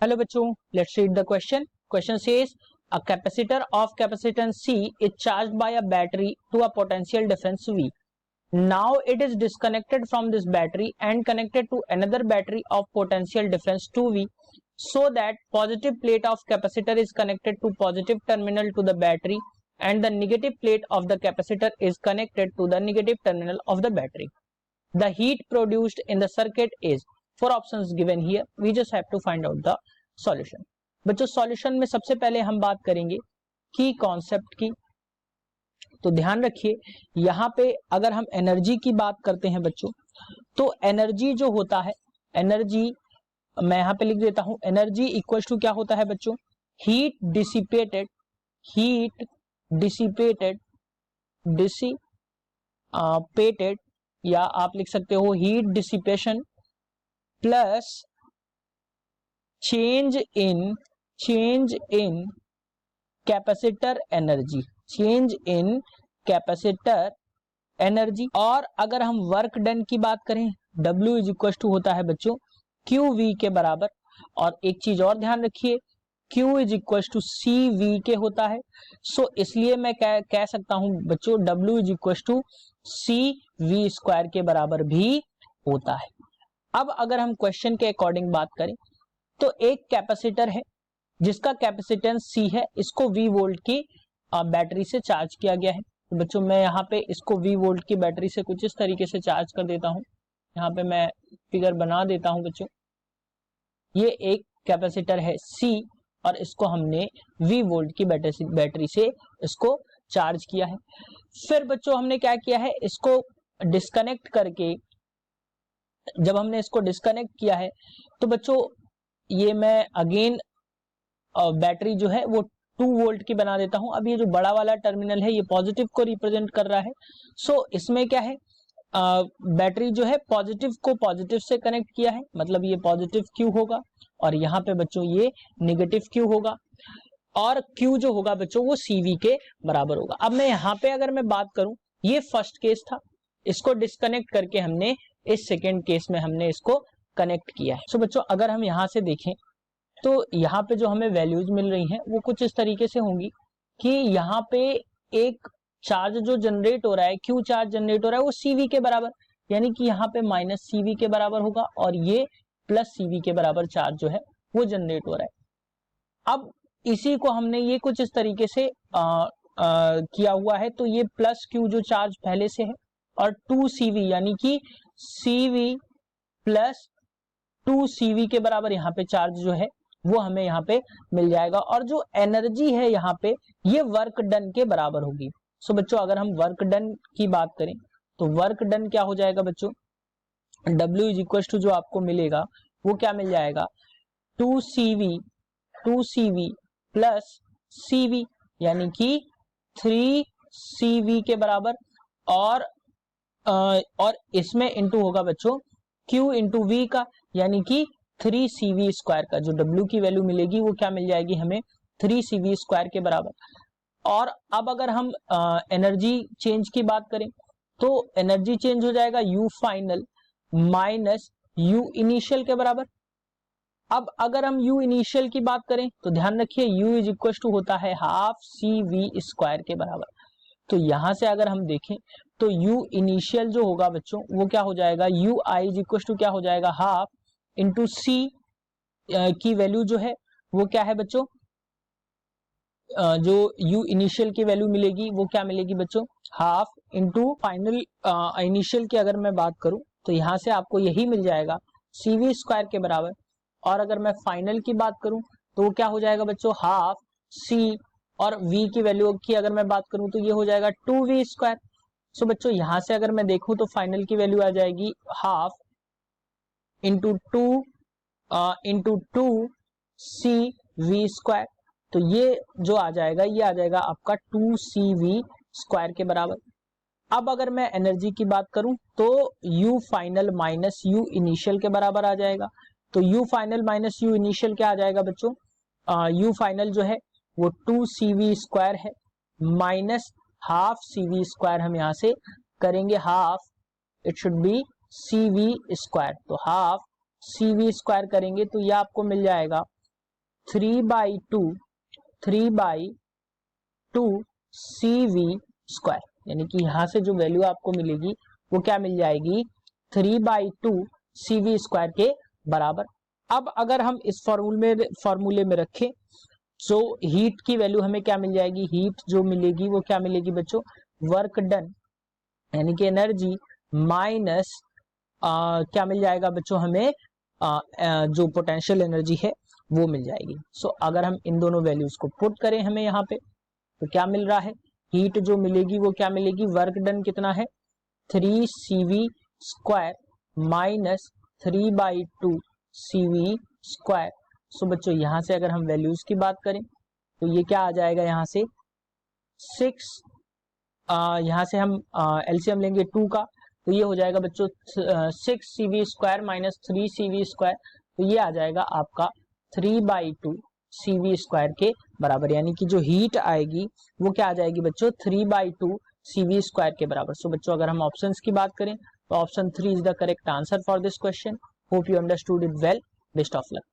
Hello bachcho, let's read the question. Question says a capacitor of capacitance C is charged by a battery to a potential difference V. Now it is disconnected from this battery and connected to another battery of potential difference 2V, so that positive plate of capacitor is connected to positive terminal to the battery and the negative plate of the capacitor is connected to the negative terminal of the battery. The heat produced in the circuit is, four options given here, we just have to find out the solution. बच्चों solution में सबसे पहले हम बात करेंगे की concept की। तो ध्यान रखिए यहाँ पे अगर हम एनर्जी की बात करते हैं बच्चों, तो एनर्जी जो होता है, एनर्जी मैं यहाँ पे लिख देता हूं, एनर्जी इक्वल टू क्या होता है बच्चों, हीट डिसिपेटेड या आप लिख सकते हो heat dissipation plus change in capacitor energy, change in capacitor energy. और अगर हम वर्क डन की बात करें, W इज इक्वल टू होता है बच्चों QV के बराबर। और एक चीज और ध्यान रखिए, Q is equal to CV के होता है। सो इसलिए मैं कह सकता हूं बच्चों W is equal to CV square के बराबर भी होता है। अब अगर हम क्वेश्चन के अकॉर्डिंग बात करें, तो एक कैपेसिटर है जिसका कैपेसिटेंस C है, इसको V वोल्ट की बैटरी से चार्ज किया गया है। तो बच्चों मैं यहाँ पे इसको V वोल्ट की बैटरी से कुछ इस तरीके से चार्ज कर देता हूँ। यहाँ पे मैं फिगर बना देता हूँ बच्चों। ये एक कैपेसिटर है C और इसको हमने V वोल्ट की बैटरी से इसको चार्ज किया है। फिर बच्चों हमने क्या किया है, इसको डिस्कनेक्ट करके, जब हमने इसको डिस्कनेक्ट किया है तो बच्चों ये मैं अगेन बैटरी जो है वो 2 वोल्ट की बना देता हूं। अब ये जो बड़ा वाला टर्मिनल है ये पॉजिटिव को रिप्रेजेंट कर रहा है। सो इसमें क्या है, बैटरी जो है पॉजिटिव को पॉजिटिव से कनेक्ट किया है, मतलब ये पॉजिटिव Q होगा और यहाँ पे बच्चों ये नेगेटिव Q होगा और Q जो होगा बच्चों वो CV के बराबर होगा। अब मैं यहाँ पे अगर मैं बात करूं, ये फर्स्ट केस था, इसको डिस्कनेक्ट करके हमने इस सेकेंड केस में हमने इसको कनेक्ट किया है। सो बच्चों अगर हम यहाँ से देखें तो यहाँ पे जो हमें वैल्यूज मिल रही हैं वो कुछ इस तरीके से होंगी कि यहाँ पे एक चार्ज जो जनरेट हो रहा है, Q चार्ज जनरेट हो रहा है वो CV के बराबर, यानी कि यहाँ पे माइनस CV के बराबर होगा और ये प्लस CV के बराबर चार्ज जो है वो जनरेट हो रहा है। अब इसी को हमने ये कुछ इस तरीके से किया हुआ है, तो ये प्लस Q जो चार्ज पहले से है और 2CV यानी कि CV प्लस 2CV के बराबर यहाँ पे चार्ज जो है वो हमें यहाँ पे मिल जाएगा। और जो एनर्जी है यहाँ पे ये वर्क डन के बराबर होगी। सो बच्चों अगर हम वर्क डन की बात करें तो वर्क डन क्या हो जाएगा बच्चों, W इज इक्वल टू जो आपको मिलेगा वो क्या मिल जाएगा, 2CV प्लस CV यानी कि 3CV के बराबर। और इसमें इंटू होगा बच्चों Q इंटू V का, यानी कि 3CV स्क्वायर का, जो W की वैल्यू मिलेगी वो क्या मिल जाएगी हमें 3CV स्क्वायर के बराबर। और अब अगर हम एनर्जी चेंज की बात करें तो एनर्जी चेंज हो जाएगा U final minus U initial के बराबर। अब अगर हम U इनिशियल की बात करें तो ध्यान रखिए U इज इक्वल टू होता है हाफ CV स्क्वायर के बराबर। तो यहां से अगर हम देखें तो U इनिशियल जो होगा बच्चों वो क्या हो जाएगा, UI इज इक्वल टू क्या हो जाएगा, हाफ इंटू C की वैल्यू जो है वो क्या है बच्चों, जो U इनिशियल की वैल्यू मिलेगी वो क्या मिलेगी बच्चों, हाफ इंटू फाइनल इनिशियल की अगर मैं बात करूं तो यहां से आपको यही मिल जाएगा CV स्क्वायर के बराबर। और अगर मैं फाइनल की बात करूं तो वो क्या हो जाएगा बच्चों, हाफ C और V की वैल्यू की अगर मैं बात करूं तो ये हो जाएगा 2V स्क्वायर। सो बच्चों यहां से अगर मैं देखूं तो फाइनल की वैल्यू आ जाएगी हाफ इंटू 2 CV स्क्वायर। तो ये जो आ जाएगा ये आ जाएगा आपका 2CV स्क्वायर के बराबर। अब अगर मैं एनर्जी की बात करूं तो U final minus U initial के बराबर आ जाएगा। तो U final minus U initial क्या आ जाएगा बच्चों, U फाइनल जो है वो 2CV स्क्वायर है माइनस हाफ CV स्क्वायर, हम यहां से करेंगे half, it should be CV square. तो हाफ CV स्क्वायर करेंगे तो ये आपको मिल जाएगा 3/2 CV स्क्वायर, यानी कि यहां से जो वैल्यू आपको मिलेगी वो क्या मिल जाएगी, 3/2 CV स्क्वायर के बराबर। अब अगर हम इस फॉर्मूले में रखें तो हीट की वैल्यू हमें क्या मिल जाएगी, हीट जो मिलेगी वो क्या मिलेगी बच्चों, वर्क डन यानी कि एनर्जी माइनस क्या मिल जाएगा बच्चों हमें जो पोटेंशियल एनर्जी है वो मिल जाएगी। सो अगर हम इन दोनों वैल्यूज को पुट करें हमें यहाँ पे तो क्या मिल रहा है, हीट जो मिलेगी वो क्या मिलेगी, वर्क डन कितना है 3 CV square minus 3/2 CV square. So बच्चों यहां से अगर हम वैल्यूज की बात करें तो ये क्या आ जाएगा, यहाँ से 6 यहाँ से हम एलसीएम लेंगे 2 का तो ये हो जाएगा बच्चों 6 CV square minus 3 CV square, तो ये आ जाएगा आपका 3/2 CV स्क्वायर के बराबर, यानी कि जो हीट आएगी वो क्या आ जाएगी बच्चों 3/2 CV स्क्वायर के बराबर। सो बच्चों अगर हम ऑप्शंस की बात करें तो option 3 is the correct answer for this question. Hope you understood it well, best of luck.